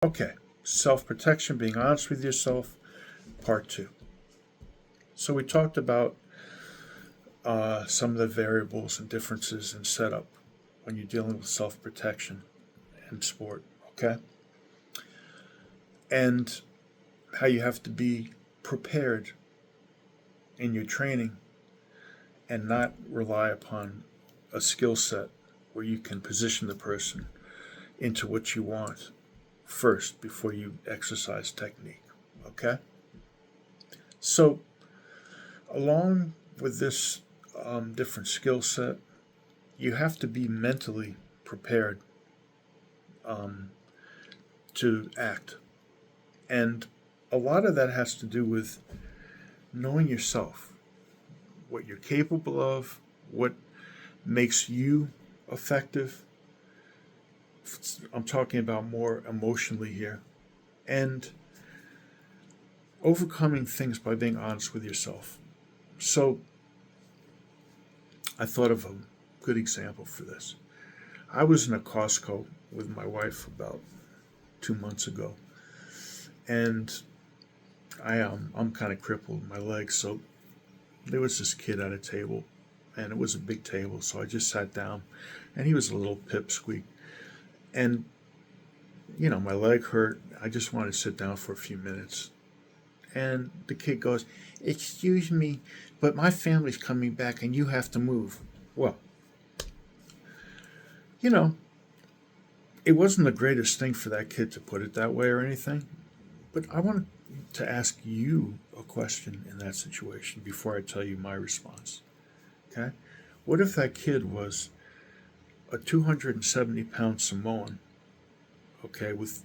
Okay, self-protection, being honest with yourself, part two. So we talked about some of the variables and differences in setup when you're dealing with self-protection in sport, okay? And how you have to be prepared in your training and not rely upon a skill set where you can position the person into what you want first before you exercise technique, okay? So, along with this different skill set, you have to be mentally prepared um, to act. And a lot of that has to do with knowing yourself, what you're capable of, what makes you effective. I'm talking about more emotionally here. And overcoming things by being honest with yourself. So I thought of a good example for this. I was in a Costco with my wife about 2 months ago, and I'm kind of crippled with my legs, so there was this kid at a table, and it was a big table, so I just sat down, and he was a little pipsqueak, and my leg hurt. I just wanted to sit down for a few minutes, and the kid goes, "Excuse me, but my family's coming back, and you have to move." Well, you know, it wasn't the greatest thing for that kid to put it that way or anything, but I wanted to ask you a question in that situation before I tell you my response. Okay? What if that kid was a 270-pound Samoan, okay, with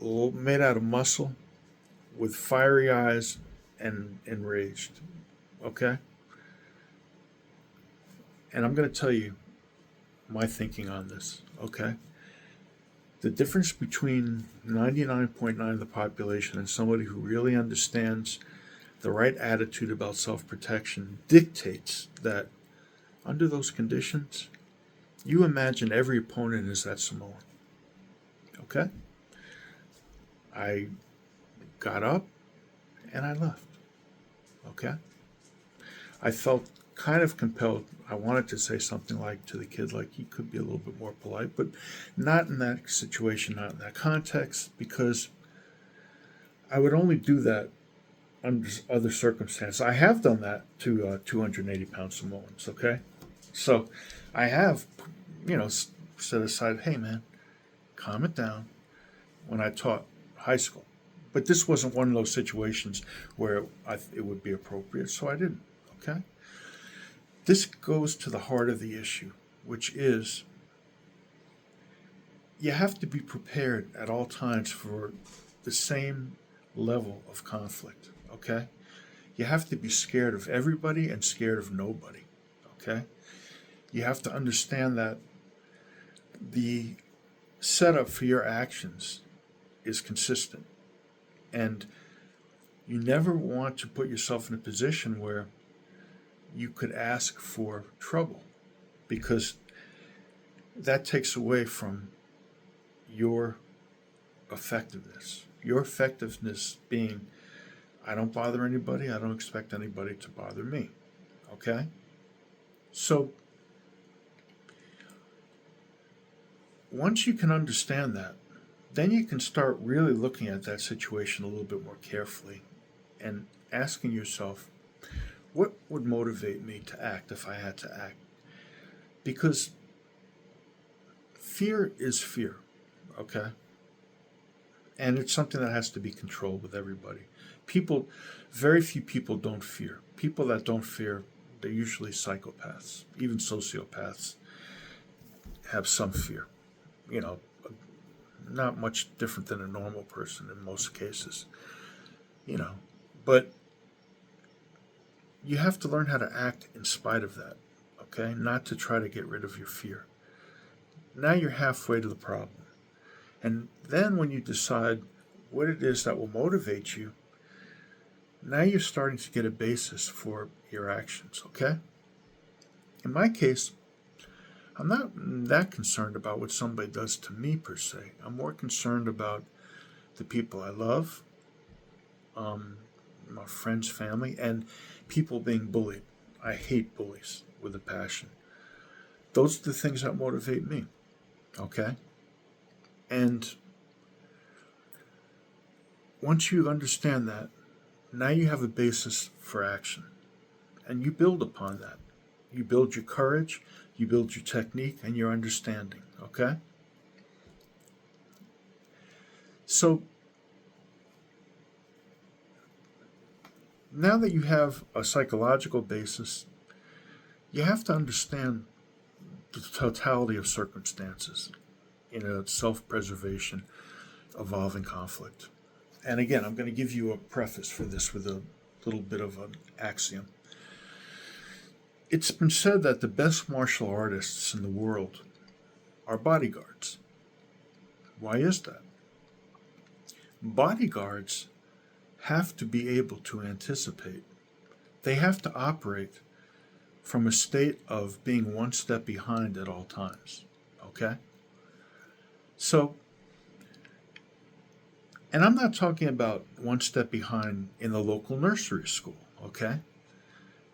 made out of muscle, with fiery eyes and enraged, okay? And I'm going to tell you my thinking on this, okay? The difference between 99.9 of the population and somebody who really understands the right attitude about self protection dictates that under those conditions, you imagine every opponent is that Samoan. Okay? I got up and I left. Okay? I felt kind of compelled. I wanted to say something like to the kid, like he could be a little bit more polite, but not in that situation, not in that context, because I would only do that under other circumstances. I have done that to 280-pound Samoans, okay? So I have, set aside, hey man, calm it down when I taught high school. But this wasn't one of those situations where it would be appropriate, so I didn't, okay? This goes to the heart of the issue, which is you have to be prepared at all times for the same level of conflict, okay? You have to be scared of everybody and scared of nobody, okay? You have to understand that the setup for your actions is consistent. And you never want to put yourself in a position where you could ask for trouble because that takes away from your effectiveness. Your effectiveness being, I don't bother anybody, I don't expect anybody to bother me. Okay? So, once you can understand that, then you can start really looking at that situation a little bit more carefully and asking yourself, what would motivate me to act if I had to act? Because fear is fear, okay? And it's something that has to be controlled with everybody. Very few people don't fear. People that don't fear, they're usually psychopaths. Even sociopaths have some fear. You know, not much different than a normal person in most cases. You know, but you have to learn how to act in spite of that, okay? Not to try to get rid of your fear. Now you're halfway to the problem. And then when you decide what it is that will motivate you, now you're starting to get a basis for your actions, okay? In my case, I'm not that concerned about what somebody does to me per se. I'm more concerned about the people I love, my friends, family, and people being bullied. I hate bullies with a passion. Those are the things that motivate me. Okay? And once you understand that, now you have a basis for action. And you build upon that. You build your courage, you build your technique, and your understanding. Okay? So now that you have a psychological basis, you have to understand the totality of circumstances in a self preservation, evolving conflict. And again, I'm going to give you a preface for this with a little bit of an axiom. It's been said that the best martial artists in the world are bodyguards. Why is that? Bodyguards have to be able to anticipate. They have to operate from a state of being one step behind at all times. Okay? So, and I'm not talking about one step behind in the local nursery school, okay?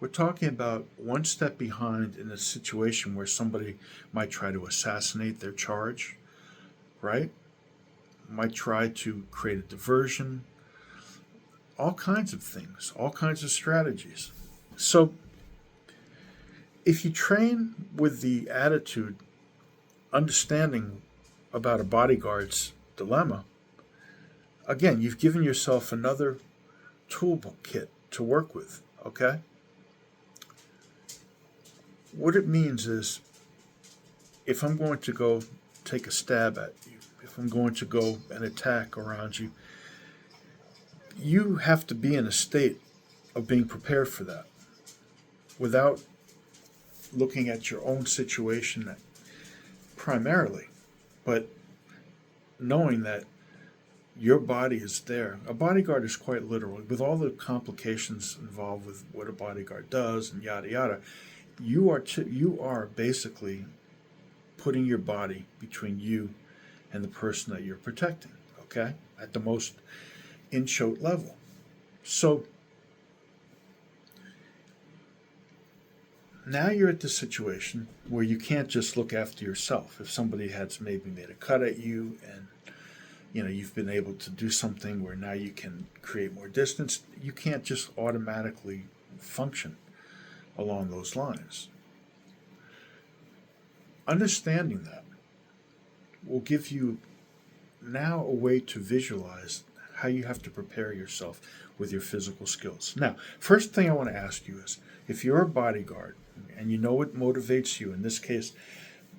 We're talking about one step behind in a situation where somebody might try to assassinate their charge, right? Might try to create a diversion, all kinds of things, all kinds of strategies. So, if you train with the attitude, understanding about a bodyguard's dilemma, again, you've given yourself another toolkit to work with, okay? What it means is if I'm going to go take a stab at you, if I'm going to go and attack around you, you have to be in a state of being prepared for that without looking at your own situation primarily, but knowing that your body is there. A bodyguard is quite literal, with all the complications involved with what a bodyguard does and yada yada. You are basically putting your body between you and the person that you're protecting. Okay, at the most in-choate level. So now you're at the situation where you can't just look after yourself. If somebody has maybe made a cut at you and you've been able to do something where now you can create more distance, you can't just automatically function along those lines. Understanding that will give you now a way to visualize how you have to prepare yourself with your physical skills. Now, first thing I want to ask you is, if you're a bodyguard and you know what motivates you, in this case,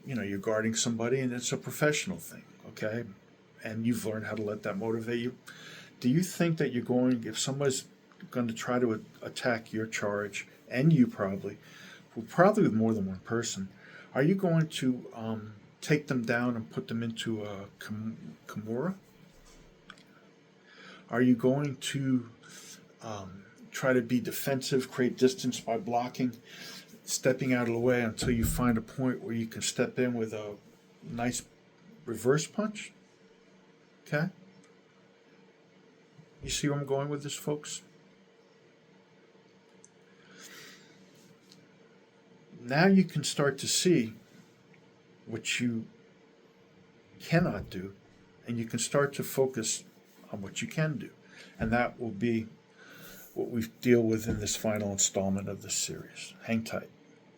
you're guarding somebody and it's a professional thing, okay? And you've learned how to let that motivate you. Do you think that if somebody's going to try to attack your charge, and you probably with more than one person, are you going to take them down and put them into a kimura? Are you going to try to be defensive, create distance by blocking, stepping out of the way until you find a point where you can step in with a nice reverse punch? Okay? You see where I'm going with this, folks? Now you can start to see what you cannot do, and you can start to focus on what you can do. And that will be what we deal with in this final installment of this series. Hang tight.